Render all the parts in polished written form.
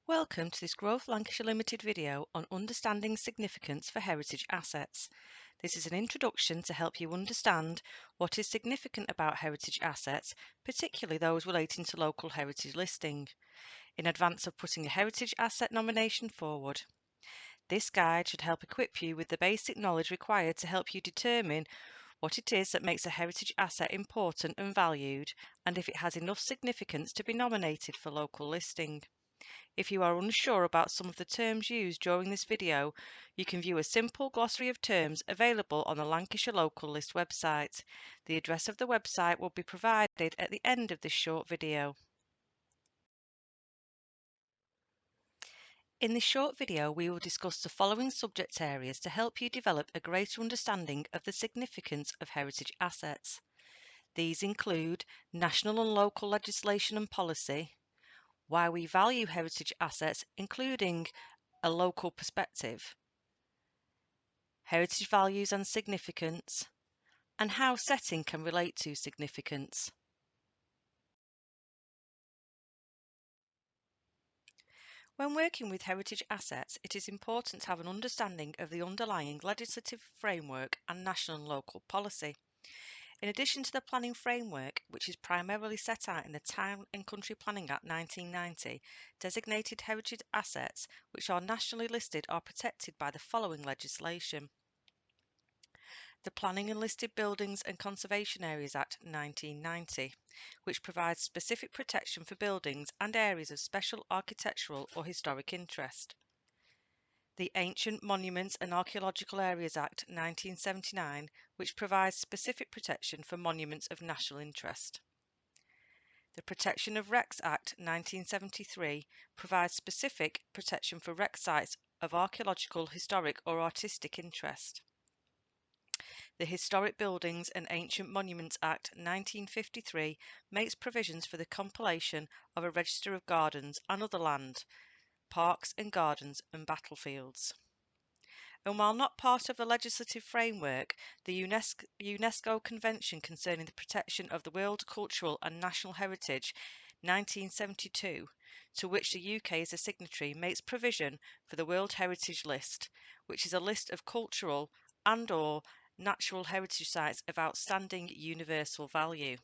Welcome to this Growth Lancashire Limited video on understanding significance for heritage assets. This is an introduction to help you understand what is significant about heritage assets, particularly those relating to local heritage listing, in advance of putting a heritage asset nomination forward. This guide should help equip you with the basic knowledge required to help you determine what it is that makes a heritage asset important and valued, and if it has enough significance to be nominated for local listing. If you are unsure about some of the terms used during this video, you can view a simple glossary of terms available on the Lancashire Local List website. The address of the website will be provided at the end of this short video. In this short video, we will discuss the following subject areas to help you develop a greater understanding of the significance of heritage assets. These include national and local legislation and policy, why we value heritage assets, including a local perspective, heritage values and significance, and how setting can relate to significance. When working with heritage assets, it is important to have an understanding of the underlying legislative framework and national and local policy. In addition to the planning framework, which is primarily set out in the Town and Country Planning Act 1990, designated heritage assets which are nationally listed are protected by the following legislation: the Planning and Listed Buildings and Conservation Areas Act 1990, which provides specific protection for buildings and areas of special architectural or historic interest. The Ancient Monuments and Archaeological Areas Act 1979, which provides specific protection for monuments of national interest. The Protection of Wrecks Act 1973 provides specific protection for wreck sites of archaeological, historic or artistic interest. The Historic Buildings and Ancient Monuments Act 1953 makes provisions for the compilation of a register of gardens and other land, parks and gardens and battlefields. And while not part of the legislative framework, the UNESCO Convention concerning the Protection of the World Cultural and National Heritage 1972, to which the UK is a signatory, makes provision for the World Heritage List, which is a list of cultural and/or natural heritage sites of outstanding universal value.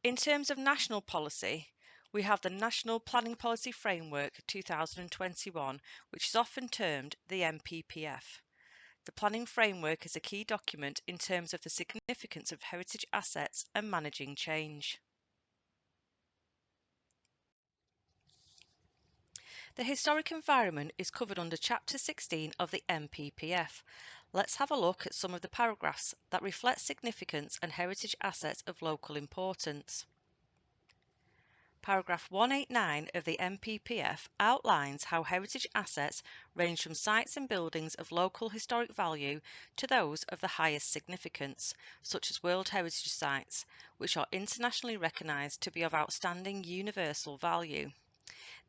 In terms of national policy, we have the National Planning Policy Framework 2021, which is often termed the NPPF. The planning framework is a key document in terms of the significance of heritage assets and managing change. The historic environment is covered under Chapter 16 of the NPPF. Let's have a look at some of the paragraphs that reflect significance and heritage assets of local importance. Paragraph 189 of the NPPF outlines how heritage assets range from sites and buildings of local historic value to those of the highest significance, such as World Heritage Sites, which are internationally recognised to be of outstanding universal value.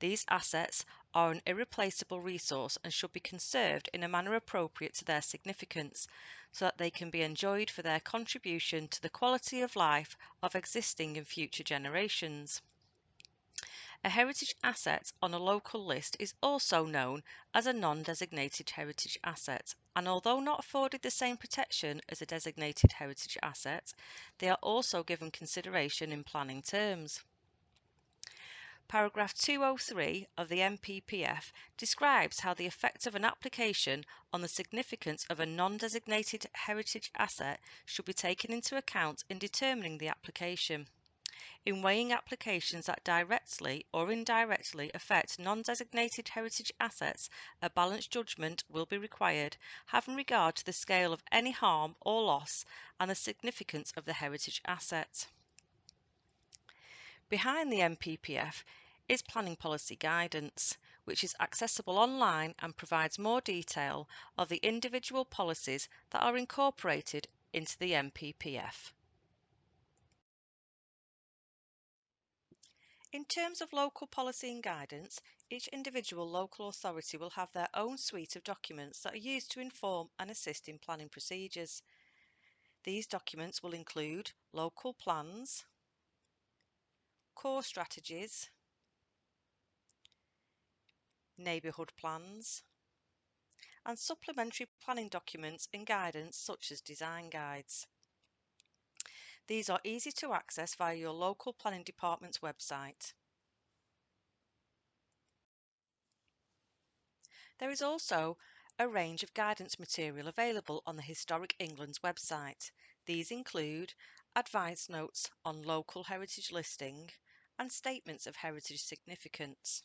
These assets are an irreplaceable resource and should be conserved in a manner appropriate to their significance, so that they can be enjoyed for their contribution to the quality of life of existing and future generations. A heritage asset on a local list is also known as a non-designated heritage asset, and although not afforded the same protection as a designated heritage asset, they are also given consideration in planning terms. Paragraph 203 of the NPPF describes how the effect of an application on the significance of a non-designated heritage asset should be taken into account in determining the application. In weighing applications that directly or indirectly affect non-designated heritage assets, a balanced judgment will be required, having regard to the scale of any harm or loss and the significance of the heritage asset. Behind the NPPF is planning policy guidance, which is accessible online and provides more detail of the individual policies that are incorporated into the NPPF. In terms of local policy and guidance, each individual local authority will have their own suite of documents that are used to inform and assist in planning procedures. These documents will include local plans, core strategies, neighbourhood plans, and supplementary planning documents and guidance such as design guides. These are easy to access via your local planning department's website. There is also a range of guidance material available on the Historic England's website. These include advice notes on local heritage listing and statements of heritage significance,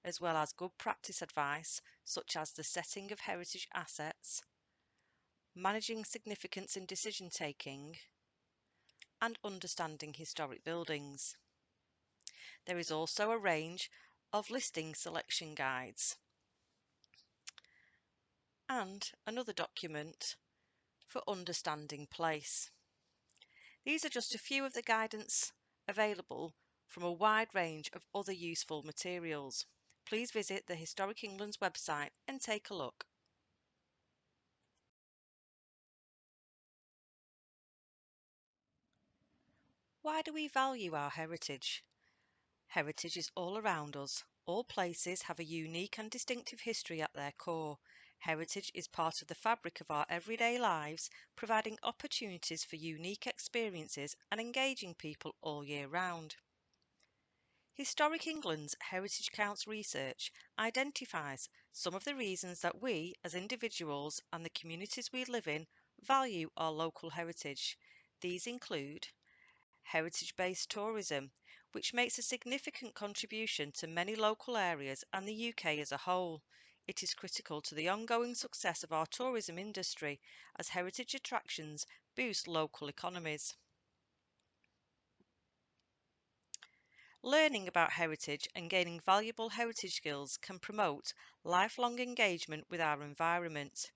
as well as good practice advice such as the setting of heritage assets, managing significance in decision taking, and understanding historic buildings. There is also a range of listing selection guides and another document for understanding place. These are just a few of the guidance available from a wide range of other useful materials. Please visit the Historic England's website and take a look. Why do we value our heritage? Heritage is all around us. All places have a unique and distinctive history at their core. Heritage is part of the fabric of our everyday lives, providing opportunities for unique experiences and engaging people all year round. Historic England's Heritage Counts research identifies some of the reasons that we, as individuals and the communities we live in, value our local heritage. These include heritage-based tourism, which makes a significant contribution to many local areas and the UK as a whole. It is critical to the ongoing success of our tourism industry as heritage attractions boost local economies. Learning about heritage and gaining valuable heritage skills can promote lifelong engagement with our environment.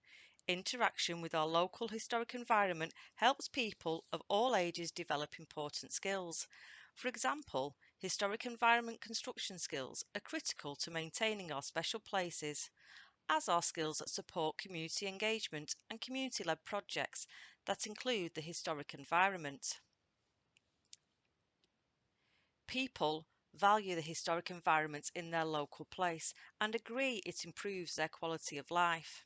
Interaction with our local historic environment helps people of all ages develop important skills. For example, historic environment construction skills are critical to maintaining our special places, as are skills that support community engagement and community-led projects that include the historic environment. People value the historic environment in their local place and agree it improves their quality of life.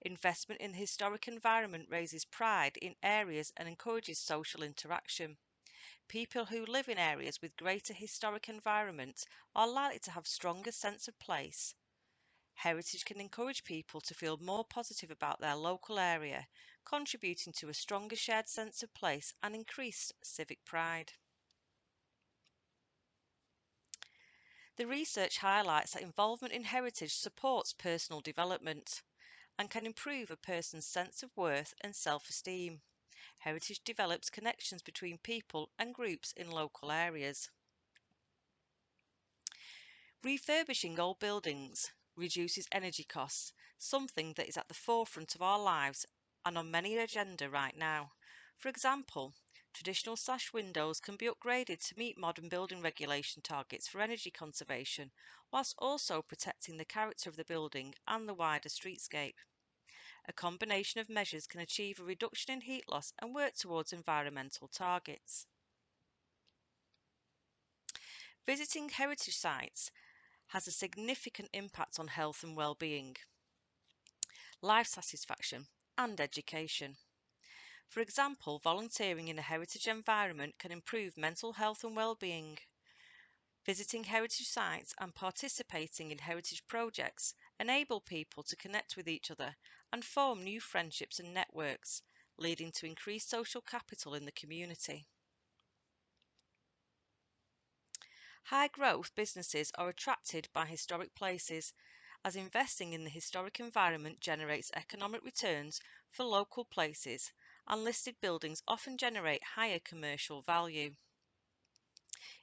Investment in the historic environment raises pride in areas and encourages social interaction. People who live in areas with greater historic environment are likely to have stronger sense of place. Heritage can encourage people to feel more positive about their local area, contributing to a stronger shared sense of place and increased civic pride. The research highlights that involvement in heritage supports personal development and can improve a person's sense of worth and self-esteem. Heritage develops connections between people and groups in local areas. Refurbishing old buildings reduces energy costs, something that is at the forefront of our lives and on many agenda right now. For example, traditional sash windows can be upgraded to meet modern building regulation targets for energy conservation, whilst also protecting the character of the building and the wider streetscape. A combination of measures can achieve a reduction in heat loss and work towards environmental targets. Visiting heritage sites has a significant impact on health and well-being, life satisfaction, and education. For example, volunteering in a heritage environment can improve mental health and well-being. Visiting heritage sites and participating in heritage projects enable people to connect with each other and form new friendships and networks, leading to increased social capital in the community. High-growth businesses are attracted by historic places, as investing in the historic environment generates economic returns for local places, and listed buildings often generate higher commercial value.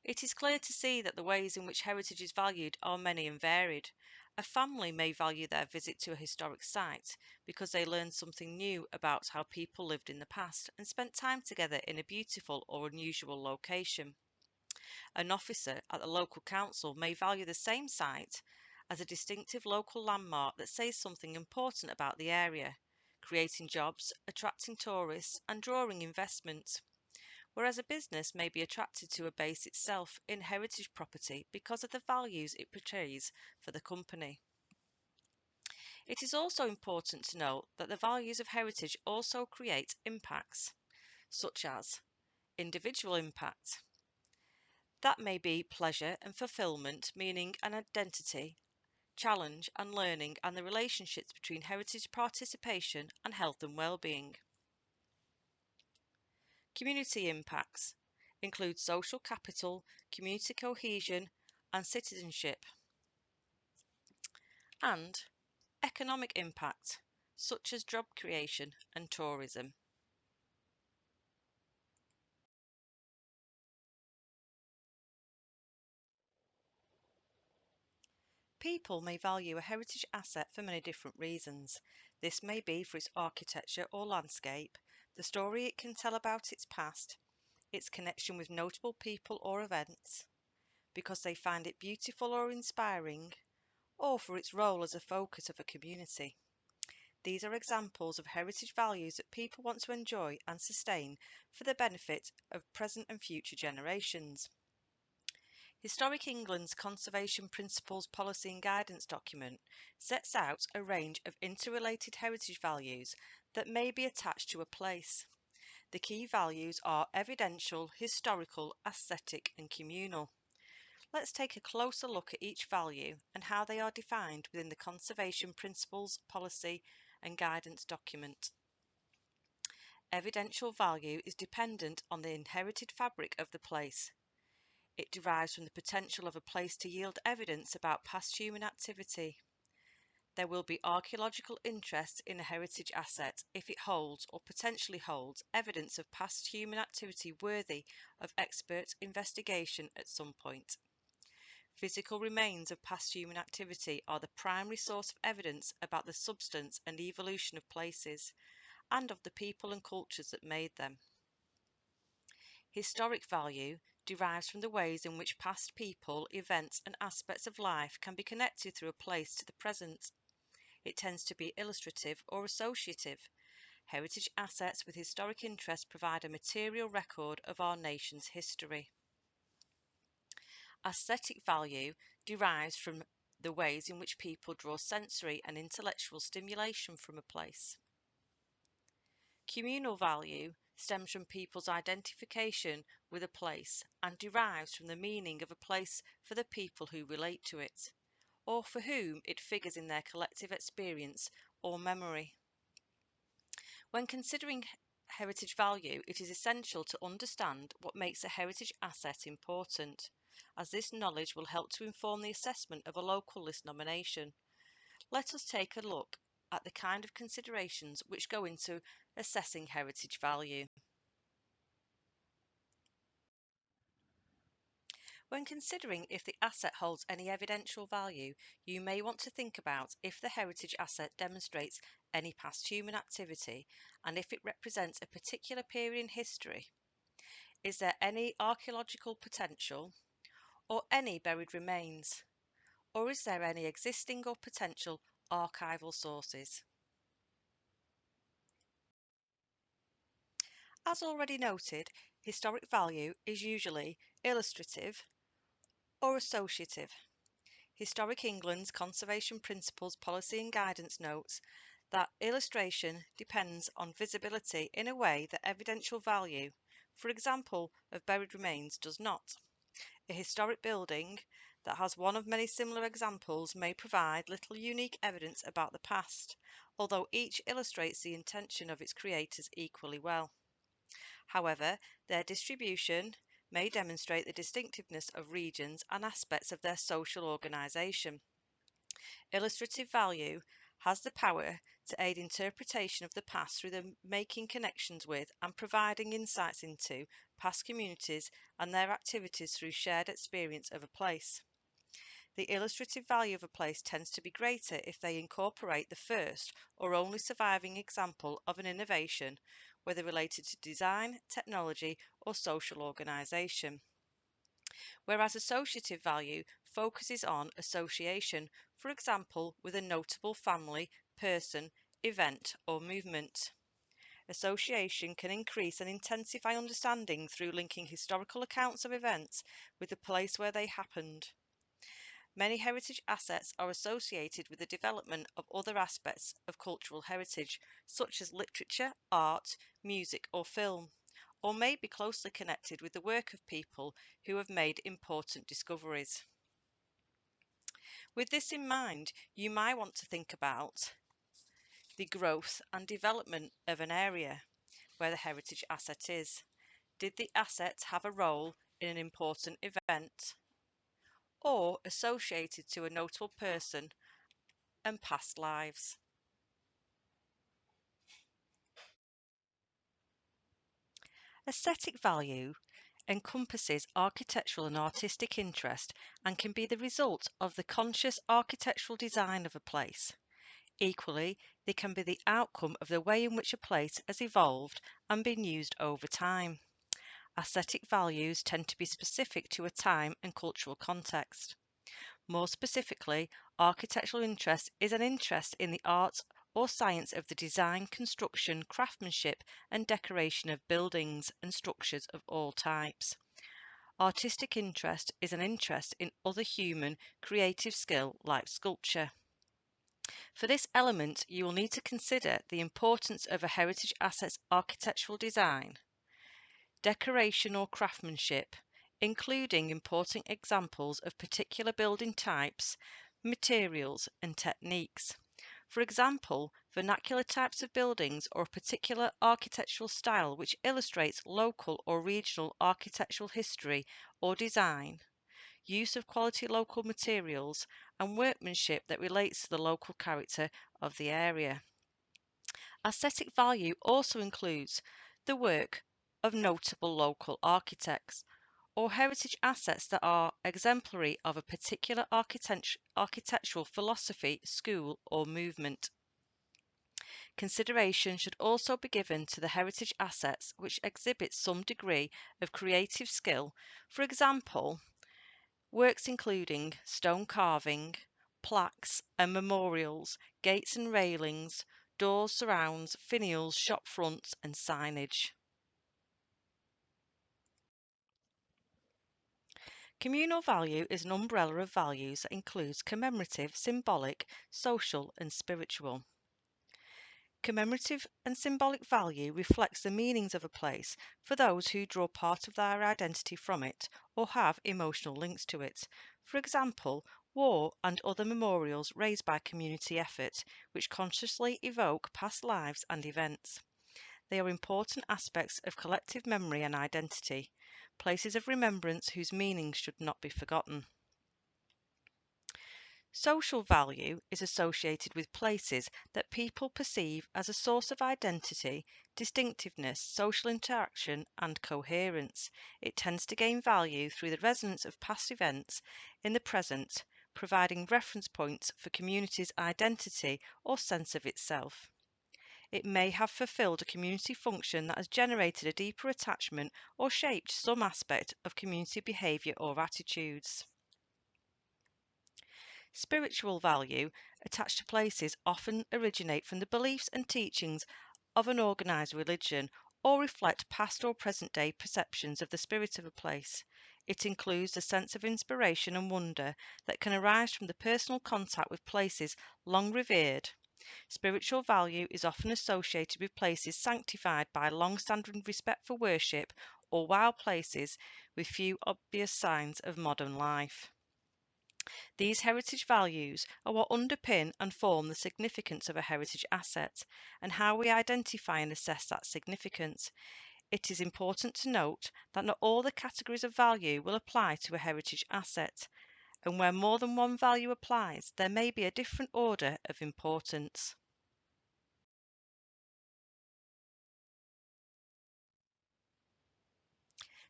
It is clear to see that the ways in which heritage is valued are many and varied. A family may value their visit to a historic site because they learned something new about how people lived in the past and spent time together in a beautiful or unusual location. An officer at the local council may value the same site as a distinctive local landmark that says something important about the area, creating jobs, attracting tourists, and drawing investment. whereas a business may be attracted to a base itself in heritage property because of the values it portrays for the company. It is also important to note that the values of heritage also create impacts, such as individual impact. That may be pleasure and fulfillment, meaning an identity, challenge and learning, and the relationships between heritage participation and health and well-being. Community impacts include social capital, community cohesion, and citizenship, and economic impact, such as job creation and tourism. People may value a heritage asset for many different reasons. This may be for its architecture or landscape, the story it can tell about its past, its connection with notable people or events, because they find it beautiful or inspiring, or for its role as a focus of a community. These are examples of heritage values that people want to enjoy and sustain for the benefit of present and future generations. Historic England's Conservation Principles Policy and Guidance document sets out a range of interrelated heritage values that may be attached to a place. The key values are evidential, historical, aesthetic, and communal. Let's take a closer look at each value and how they are defined within the Conservation Principles Policy and Guidance document. Evidential value is dependent on the inherited fabric of the place. It derives from the potential of a place to yield evidence about past human activity. There will be archaeological interest in a heritage asset if it holds or potentially holds evidence of past human activity worthy of expert investigation at some point. Physical remains of past human activity are the primary source of evidence about the substance and evolution of places, and of the people and cultures that made them. Historic value derives from the ways in which past people, events, and aspects of life can be connected through a place to the present. It tends to be illustrative or associative. Heritage assets with historic interest provide a material record of our nation's history. Aesthetic value derives from the ways in which people draw sensory and intellectual stimulation from a place. Communal value stems from people's identification with a place and derives from the meaning of a place for the people who relate to it, or for whom it figures in their collective experience or memory. When considering heritage value, it is essential to understand what makes a heritage asset important, as this knowledge will help to inform the assessment of a local list nomination. Let us take a look at the kind of considerations which go into assessing heritage value. When considering if the asset holds any evidential value, you may want to think about if the heritage asset demonstrates any past human activity and if it represents a particular period in history. Is there any archaeological potential or any buried remains? Or is there any existing or potential archival sources? As already noted, historic value is usually illustrative or associative. Historic England's Conservation Principles Policy and Guidance notes that illustration depends on visibility in a way that evidential value, for example, of buried remains, does not. A historic building that has one of many similar examples may provide little unique evidence about the past, although each illustrates the intention of its creators equally well. However, their distribution may demonstrate the distinctiveness of regions and aspects of their social organisation. Illustrative value has the power to aid interpretation of the past through the making connections with and providing insights into past communities and their activities through shared experience of a place. The illustrative value of a place tends to be greater if they incorporate the first or only surviving example of an innovation, whether related to design, technology, or social organisation. Whereas associative value focuses on association, for example, with a notable family, person, event, or movement. Association can increase and intensify understanding through linking historical accounts of events with the place where they happened. Many heritage assets are associated with the development of other aspects of cultural heritage, such as literature, art, music, or film, or may be closely connected with the work of people who have made important discoveries. With this in mind, you might want to think about the growth and development of an area where the heritage asset is. Did the asset have a role in an important event or associated to a notable person and past lives? Aesthetic value encompasses architectural and artistic interest and can be the result of the conscious architectural design of a place. Equally, they can be the outcome of the way in which a place has evolved and been used over time. Aesthetic values tend to be specific to a time and cultural context. More specifically, architectural interest is an interest in the art or science of the design, construction, craftsmanship, and decoration of buildings and structures of all types. Artistic interest is an interest in other human creative skill like sculpture. For this element, you will need to consider the importance of a heritage asset's architectural design, decoration or craftsmanship, including important examples of particular building types, materials, and techniques. For example, vernacular types of buildings or a particular architectural style which illustrates local or regional architectural history or design, use of quality local materials, and workmanship that relates to the local character of the area. Aesthetic value also includes the work of notable local architects or heritage assets that are exemplary of a particular architectural philosophy, school, or movement. Consideration should also be given to the heritage assets which exhibit some degree of creative skill, for example, works including stone carving, plaques and memorials, gates and railings, doors, surrounds, finials, shop fronts, and signage. Communal value is an umbrella of values that includes commemorative, symbolic, social, and spiritual. Commemorative and symbolic value reflects the meanings of a place for those who draw part of their identity from it or have emotional links to it. For example, war and other memorials raised by community effort, which consciously evoke past lives and events. They are important aspects of collective memory and identity, places of remembrance whose meanings should not be forgotten. Social value is associated with places that people perceive as a source of identity, distinctiveness, social interaction, and coherence. It tends to gain value through the resonance of past events in the present, providing reference points for community's identity or sense of itself. It may have fulfilled a community function that has generated a deeper attachment or shaped some aspect of community behaviour or attitudes. Spiritual value attached to places often originate from the beliefs and teachings of an organised religion or reflect past or present day perceptions of the spirit of a place. It includes a sense of inspiration and wonder that can arise from the personal contact with places long revered. Spiritual value is often associated with places sanctified by long-standing respect for worship or wild places with few obvious signs of modern life. These heritage values are what underpin and form the significance of a heritage asset and how we identify and assess that significance. It is important to note that not all the categories of value will apply to a heritage asset, and where more than one value applies, there may be a different order of importance.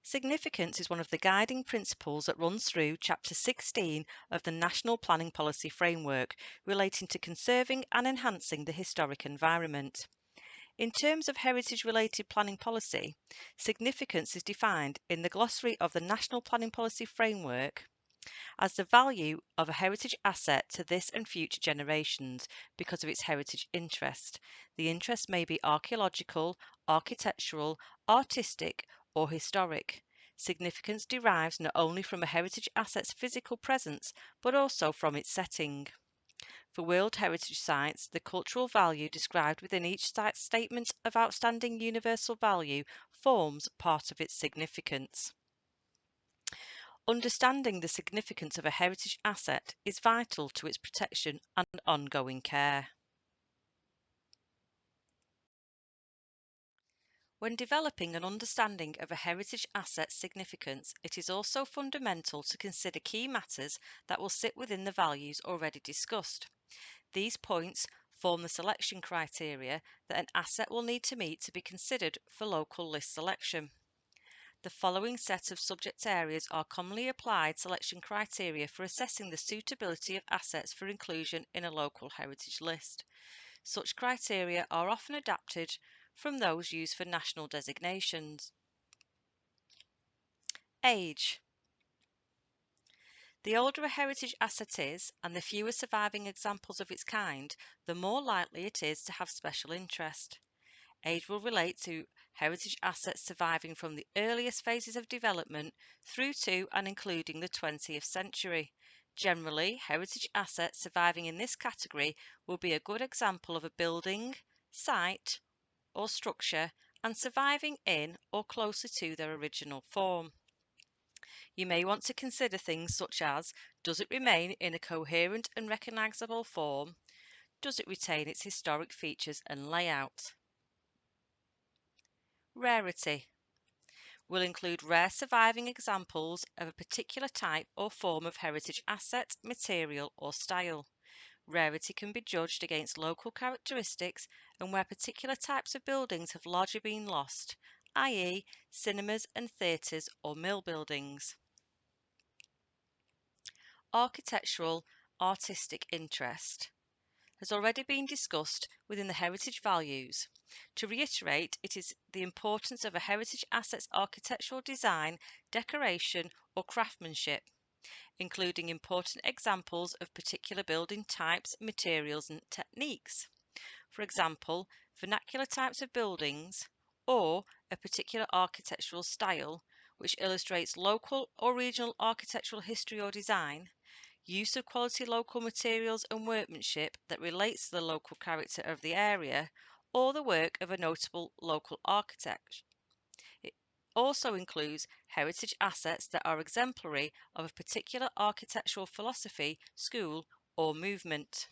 Significance is one of the guiding principles that runs through Chapter 16 of the National Planning Policy Framework relating to conserving and enhancing the historic environment. In terms of heritage-related planning policy, significance is defined in the glossary of the National Planning Policy Framework as the value of a heritage asset to this and future generations because of its heritage interest. The interest may be archaeological, architectural, artistic, or historic. Significance derives not only from a heritage asset's physical presence, but also from its setting. For World Heritage Sites, the cultural value described within each site's statement of outstanding universal value forms part of its significance. Understanding the significance of a heritage asset is vital to its protection and ongoing care. When developing an understanding of a heritage asset's significance, it is also fundamental to consider key matters that will sit within the values already discussed. These points form the selection criteria that an asset will need to meet to be considered for local list selection. The following set of subject areas are commonly applied selection criteria for assessing the suitability of assets for inclusion in a local heritage list. Such criteria are often adapted from those used for national designations. Age. The older a heritage asset is, and the fewer surviving examples of its kind, the more likely it is to have special interest. Age will relate to heritage assets surviving from the earliest phases of development through to and including the 20th century. Generally, heritage assets surviving in this category will be a good example of a building, site, or structure and surviving in or closer to their original form. You may want to consider things such as, does it remain in a coherent and recognisable form? Does it retain its historic features and layout? Rarity will include rare surviving examples of a particular type or form of heritage asset, material or style. Rarity can be judged against local characteristics and where particular types of buildings have largely been lost, i.e. cinemas and theatres or mill buildings. Architectural, artistic interest has already been discussed within the heritage values. To reiterate, it is the importance of a heritage asset's architectural design, decoration or craftsmanship, including important examples of particular building types, materials and techniques. For example, vernacular types of buildings or a particular architectural style which illustrates local or regional architectural history or design, use of quality local materials and workmanship that relates to the local character of the area, or the work of a notable local architect. It also includes heritage assets that are exemplary of a particular architectural philosophy, school, or movement.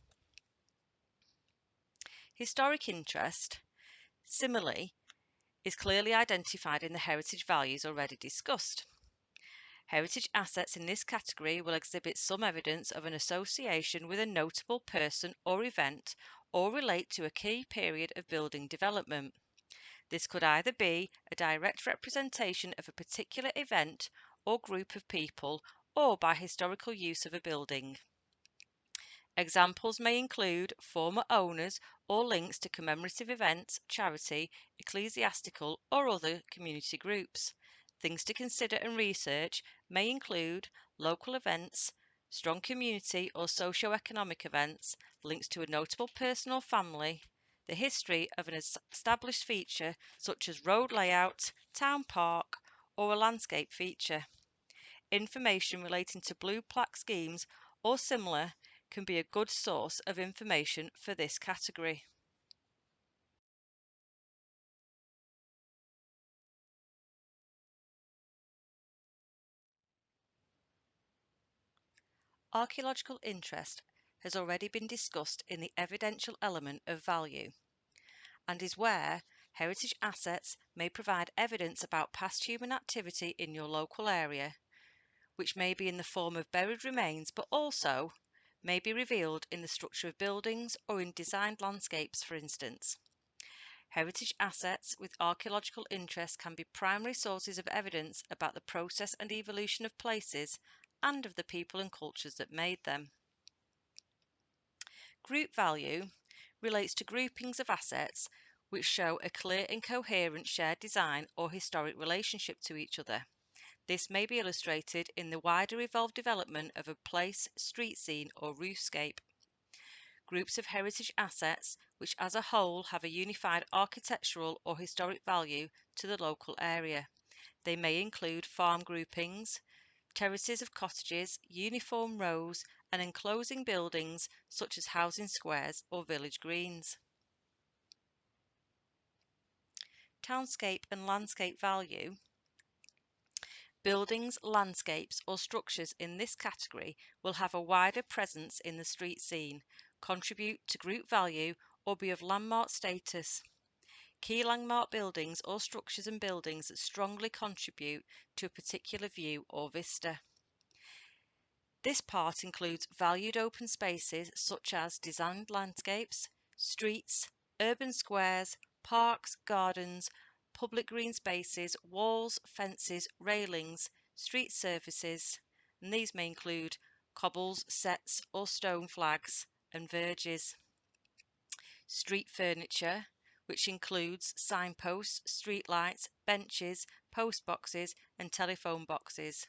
Historic interest, similarly, is clearly identified in the heritage values already discussed. Heritage assets in this category will exhibit some evidence of an association with a notable person or event or relate to a key period of building development. This could either be a direct representation of a particular event or group of people or by historical use of a building. Examples may include former owners or links to commemorative events, charity, ecclesiastical or other community groups. Things to consider and research may include local events, strong community or socio-economic events, links to a notable person or family, the history of an established feature such as road layout, town park, or a landscape feature. Information relating to blue plaque schemes or similar can be a good source of information for this category. Archaeological interest has already been discussed in the evidential element of value and is where heritage assets may provide evidence about past human activity in your local area, which may be in the form of buried remains but also may be revealed in the structure of buildings or in designed landscapes, for instance. Heritage assets with archaeological interest can be primary sources of evidence about the process and evolution of places and of the people and cultures that made them. Group value relates to groupings of assets which show a clear and coherent shared design or historic relationship to each other. This may be illustrated in the wider evolved development of a place, street scene or roofscape. Groups of heritage assets which as a whole have a unified architectural or historic value to the local area. They may include farm groupings, terraces of cottages, uniform rows and enclosing buildings such as housing squares or village greens. Townscape and landscape value. Buildings, landscapes or structures in this category will have a wider presence in the street scene, contribute to group value or be of landmark status. Key landmark buildings or structures and buildings that strongly contribute to a particular view or vista. This part includes valued open spaces such as designed landscapes, streets, urban squares, parks, gardens, public green spaces, walls, fences, railings, street surfaces, and these may include cobbles, sets or stone flags and verges. Street furniture, which includes signposts, streetlights, benches, post boxes and telephone boxes.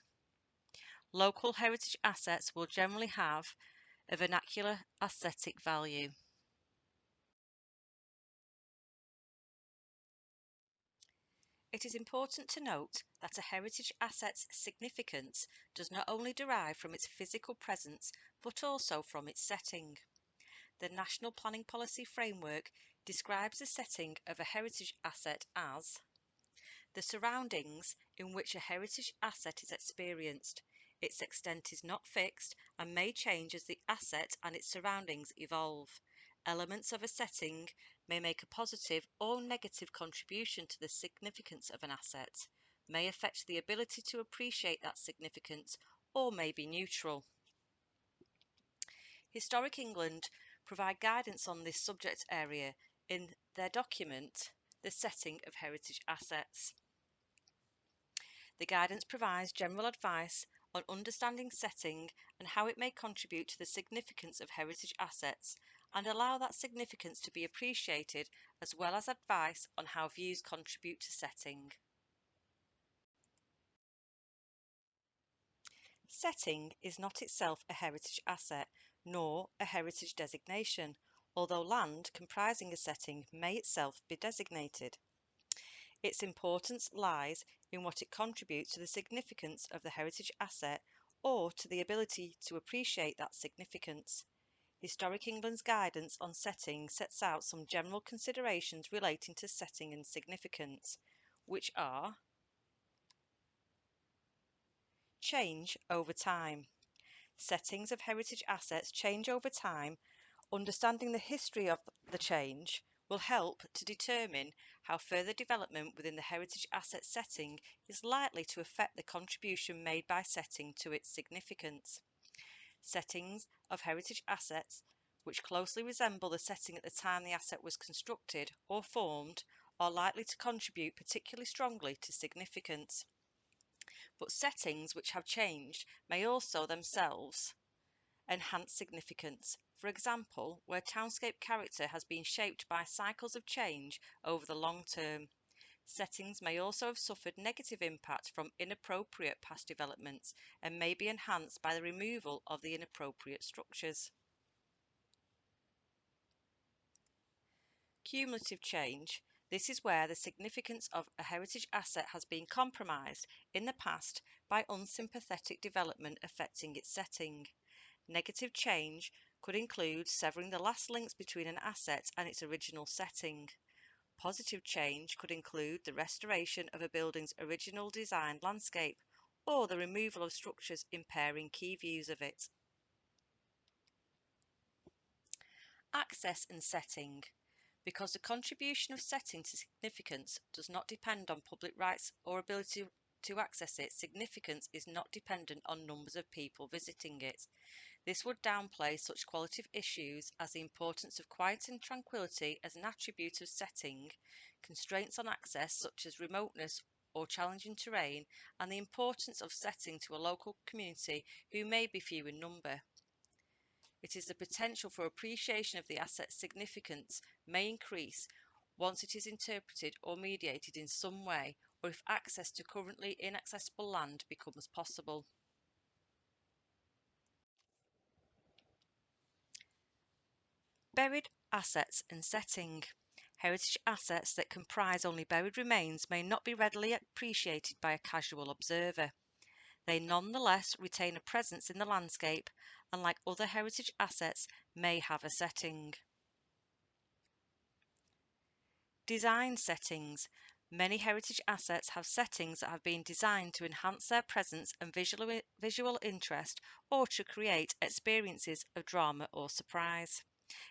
Local heritage assets will generally have a vernacular aesthetic value. It is important to note that a heritage asset's significance does not only derive from its physical presence but also from its setting. The National Planning Policy Framework describes the setting of a heritage asset as the surroundings in which a heritage asset is experienced. Its extent is not fixed and may change as the asset and its surroundings evolve. Elements of a setting may make a positive or negative contribution to the significance of an asset, may affect the ability to appreciate that significance, or may be neutral. Historic England provide guidance on this subject area in their document, The Setting of Heritage Assets. The guidance provides general advice on understanding setting and how it may contribute to the significance of heritage assets and allow that significance to be appreciated, as well as advice on how views contribute to setting. Setting is not itself a heritage asset nor a heritage designation, although land comprising a setting may itself be designated. Its importance lies in what it contributes to the significance of the heritage asset or to the ability to appreciate that significance. Historic England's guidance on setting sets out some general considerations relating to setting and significance, which are change over time. Settings of heritage assets change over time. Understanding the history of the change will help to determine how further development within the heritage asset setting is likely to affect the contribution made by setting to its significance. Settings of heritage assets which closely resemble the setting at the time the asset was constructed or formed are likely to contribute particularly strongly to significance. But settings which have changed may also themselves enhance significance. For example, where townscape character has been shaped by cycles of change over the long term. Settings may also have suffered negative impact from inappropriate past developments and may be enhanced by the removal of the inappropriate structures. Cumulative change. This is where the significance of a heritage asset has been compromised in the past by unsympathetic development affecting its setting. Negative change could include severing the last links between an asset and its original setting. Positive change could include the restoration of a building's original designed landscape or the removal of structures impairing key views of it. Access and setting. Because the contribution of setting to significance does not depend on public rights or ability to access it, significance is not dependent on numbers of people visiting it. This would downplay such qualitative issues as the importance of quiet and tranquility as an attribute of setting, constraints on access such as remoteness or challenging terrain, and the importance of setting to a local community who may be few in number. It is the potential for appreciation of the asset's significance may increase once it is interpreted or mediated in some way or if access to currently inaccessible land becomes possible. Buried assets and setting. Heritage assets that comprise only buried remains may not be readily appreciated by a casual observer. They nonetheless retain a presence in the landscape and, like other heritage assets, may have a setting. Design settings. Many heritage assets have settings that have been designed to enhance their presence and visual interest, or to create experiences of drama or surprise.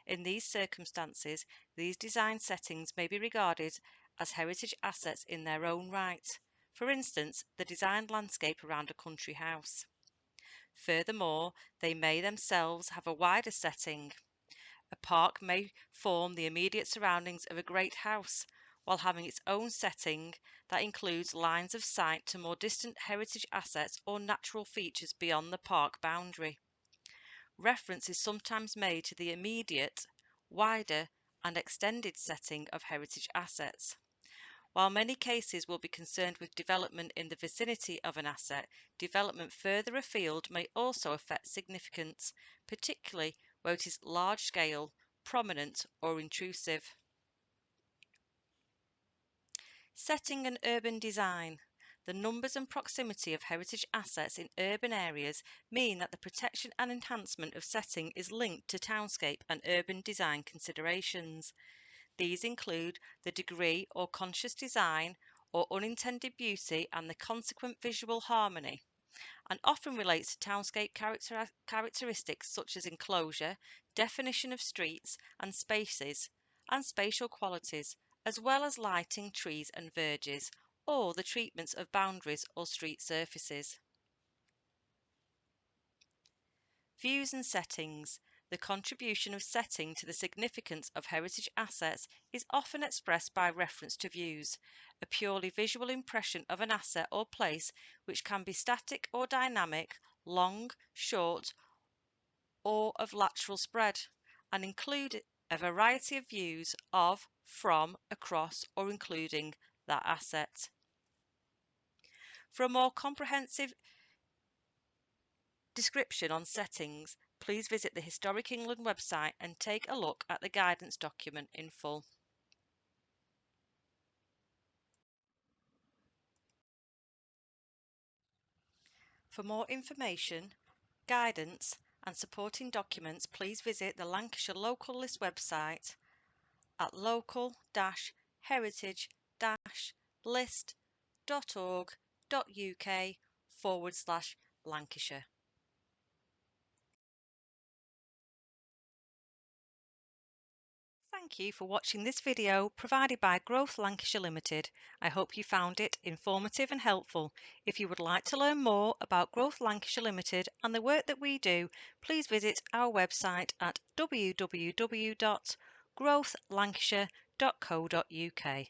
In these circumstances, these design settings may be regarded as heritage assets in their own right. For instance, the designed landscape around a country house. Furthermore, they may themselves have a wider setting. A park may form the immediate surroundings of a great house, while having its own setting that includes lines of sight to more distant heritage assets or natural features beyond the park boundary. Reference is sometimes made to the immediate, wider, and extended setting of heritage assets. While many cases will be concerned with development in the vicinity of an asset, development further afield may also affect significance, particularly where it is large-scale, prominent, or intrusive. Setting and urban design. The numbers and proximity of heritage assets in urban areas mean that the protection and enhancement of setting is linked to townscape and urban design considerations. These include the degree or conscious design or unintended beauty and the consequent visual harmony, and often relates to townscape characteristics such as enclosure, definition of streets and spaces, and spatial qualities, as well as lighting, trees and verges, or the treatments of boundaries or street surfaces. Views and settings. The contribution of setting to the significance of heritage assets is often expressed by reference to views, a purely visual impression of an asset or place which can be static or dynamic, long, short, or of lateral spread, and include a variety of views of, from, across, or including that asset. For a more comprehensive description on settings, please visit the Historic England website and take a look at the guidance document in full. For more information, guidance and supporting documents, please visit the Lancashire Local List website at local-heritage-list.org.uk/Lancashire. Thank you for watching this video provided by Growth Lancashire Limited. I hope you found it informative and helpful. If you would like to learn more about Growth Lancashire Limited and the work that we do, please visit our website at www.growthlancashire.co.uk.